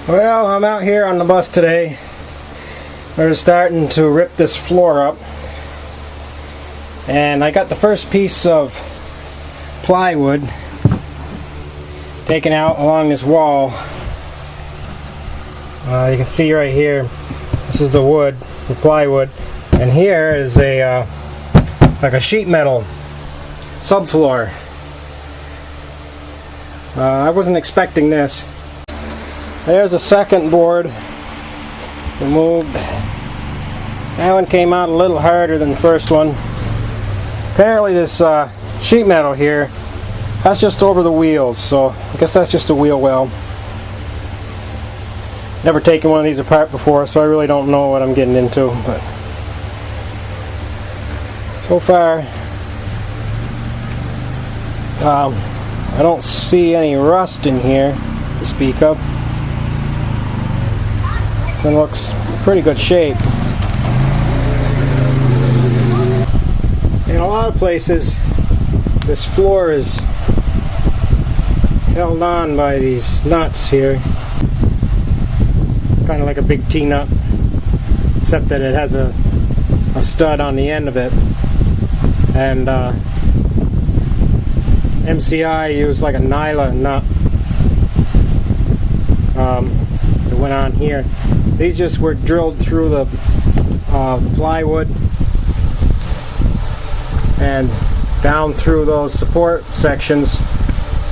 Well, I'm out here on the bus today. We're starting to rip this floor up, and I got the first piece of plywood taken out along this wall. You can see right here, this is the wood, the plywood, and here is a like a sheet metal subfloor. I wasn't expecting this. There's a second board removed. That one came out a little harder than the first one. Apparently this sheet metal here, that's just over the wheels, so I guess that's just a wheel well. Never taken one of these apart before, so I really don't know what I'm getting into, but so far I don't see any rust in here to speak of. It looks pretty good shape. In a lot of places, this floor is held on by these nuts here. It's kind of like a big T-nut, except that it has a stud on the end of it. And MCI used like a nylon nut that went on here. These just were drilled through the plywood and down through those support sections.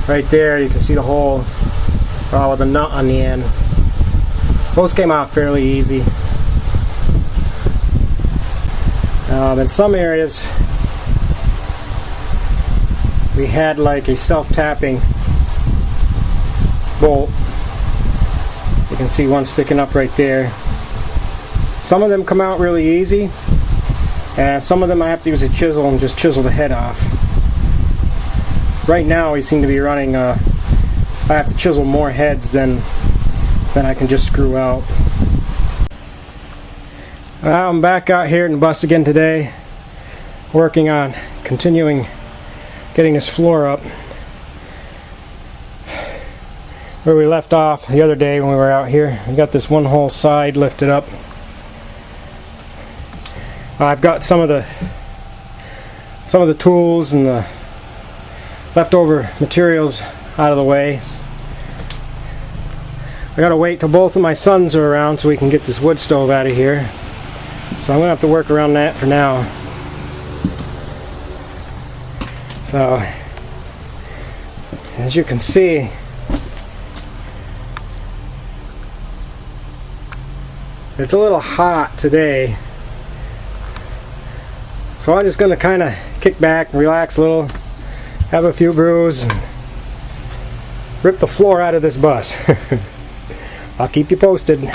Right there you can see the hole with a nut on the end. Those came out fairly easy. In some areas we had like a self-tapping bolt. You can see one sticking up right there. Some of them come out really easy, and some of them I have to use a chisel and just chisel the head off. Right now we seem to be running, I have to chisel more heads than I can just screw out. Well, I'm back out here in the bus again today, working on continuing getting this floor up. Where we left off the other day when we were out here, we got this one whole side lifted up. I've got some of the tools and the leftover materials out of the way. I gotta wait till both of my sons are around so we can get this wood stove out of here. So I'm gonna have to work around that for now. So, as you can see, it's a little hot today. So I'm just going to kind of kick back and relax a little, have a few brews, and rip the floor out of this bus. I'll keep you posted.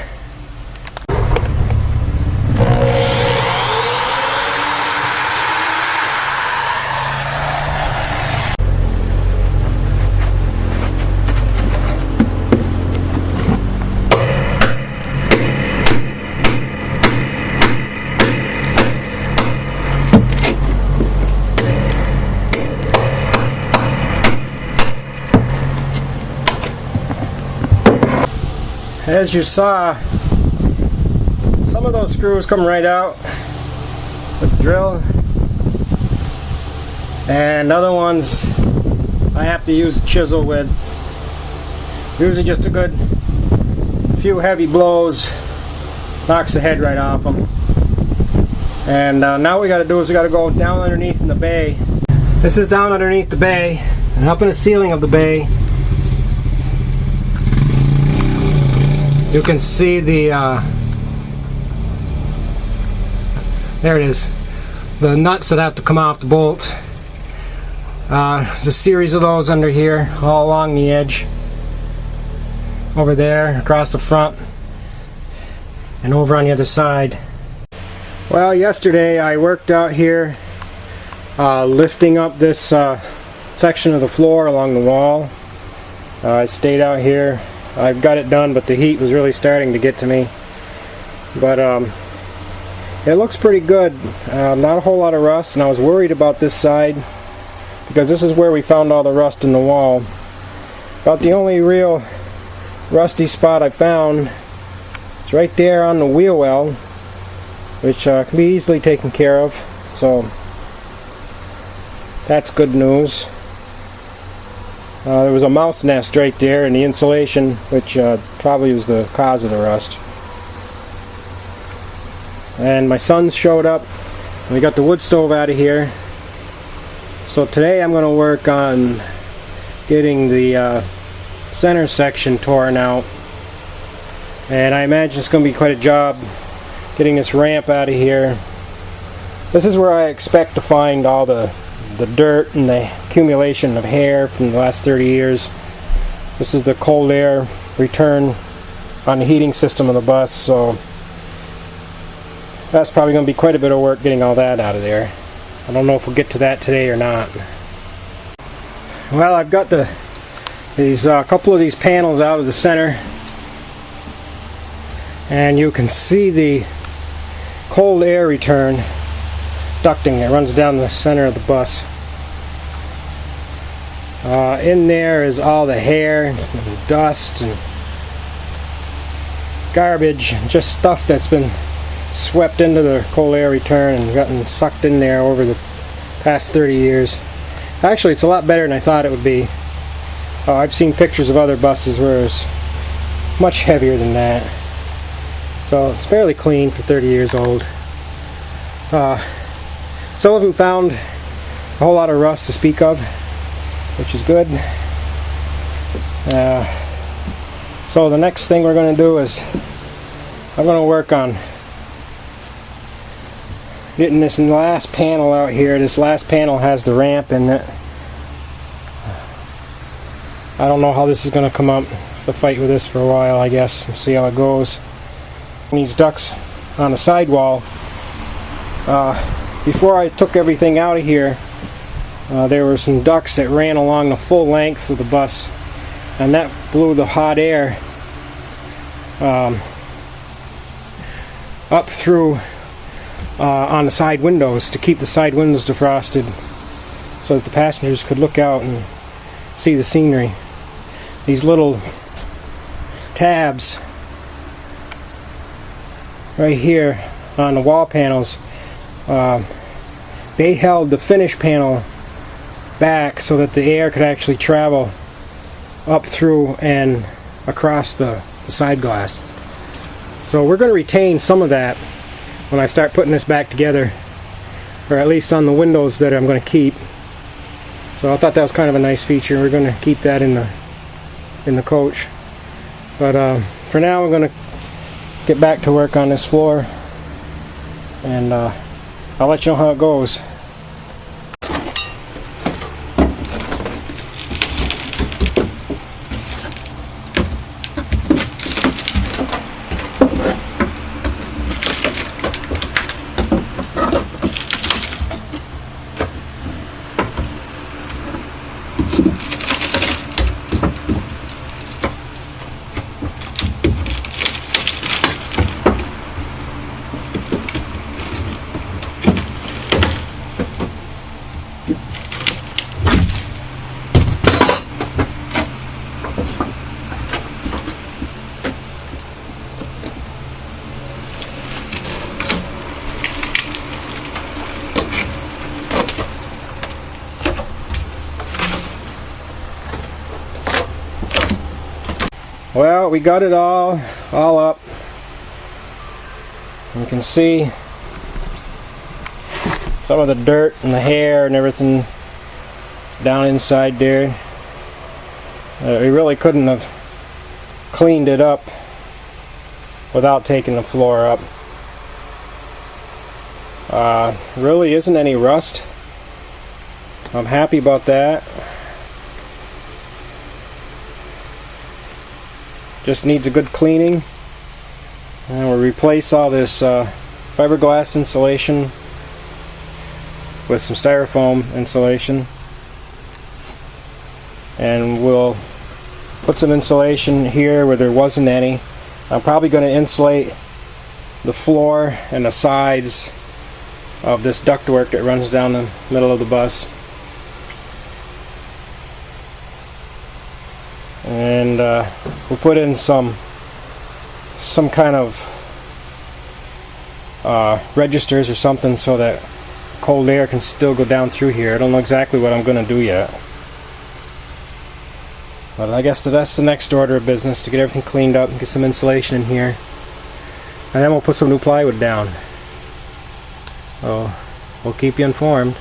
As you saw, some of those screws come right out with the drill, and other ones I have to use a chisel with. Usually just a good few heavy blows knocks the head right off them. And now what we got to do is we got to go down underneath in the bay. This is down underneath the bay, and up in the ceiling of the bay you can see the, there it is, the nuts that have to come off the bolt. There's a series of those under here, all along the edge. Over there, across the front, and over on the other side. Well, yesterday I worked out here, lifting up this section of the floor along the wall. I stayed out here. I've got it done, but the heat was really starting to get to me. But it looks pretty good. Not a whole lot of rust, and I was worried about this side because this is where we found all the rust in the wall. About the only real rusty spot I found is right there on the wheel well, which can be easily taken care of, so that's good news. There was a mouse nest right there in the insulation, which probably was the cause of the rust. And my sons showed up. We got the wood stove out of here. So today I'm going to work on getting the center section torn out. And I imagine it's going to be quite a job getting this ramp out of here. This is where I expect to find all the dirt and the accumulation of hair from the last 30 years. This is the cold air return on the heating system of the bus, so that's probably going to be quite a bit of work getting all that out of there. I don't know if we'll get to that today or not. Well, I've got these couple of these panels out of the center, and you can see the cold air return ducting that runs down the center of the bus. In there is all the hair and dust and garbage, just stuff that's been swept into the cold air return and gotten sucked in there over the past 30 years. Actually, it's a lot better than I thought it would be. I've seen pictures of other buses where it's much heavier than that. So it's fairly clean for 30 years old. Still haven't found a whole lot of rust to speak of, which is good. So the next thing we're going to do is I'm going to work on getting this last panel out here. This last panel has the ramp in it. I don't know how this is going to come up. I'll fight with this for a while, I guess, and see how it goes. These ducts on the sidewall. Before I took everything out of here, there were some ducts that ran along the full length of the bus, and that blew the hot air up through on the side windows to keep the side windows defrosted, so that the passengers could look out and see the scenery. These little tabs right here on the wall panels, they held the finish panel back so that the air could actually travel up through and across the side glass. So we're going to retain some of that when I start putting this back together, or at least on the windows that I'm going to keep. So I thought that was kind of a nice feature. We're going to keep that in the coach. But for now, I'm going to get back to work on this floor, and I'll let you know how it goes. Well, we got it all up. You can see some of the dirt and the hair and everything down inside there. We really couldn't have cleaned it up without taking the floor up. Really isn't any rust. I'm happy about that. Just needs a good cleaning, and we'll replace all this fiberglass insulation with some styrofoam insulation, and we'll put some insulation here where there wasn't any. I'm probably going to insulate the floor and the sides of this ductwork that runs down the middle of the bus. and we'll put in some kind of registers or something so that cold air can still go down through here. I don't know exactly what I'm going to do yet, but I guess that's the next order of business, to get everything cleaned up and get some insulation in here, and then we'll put some new plywood down. So we'll keep you informed.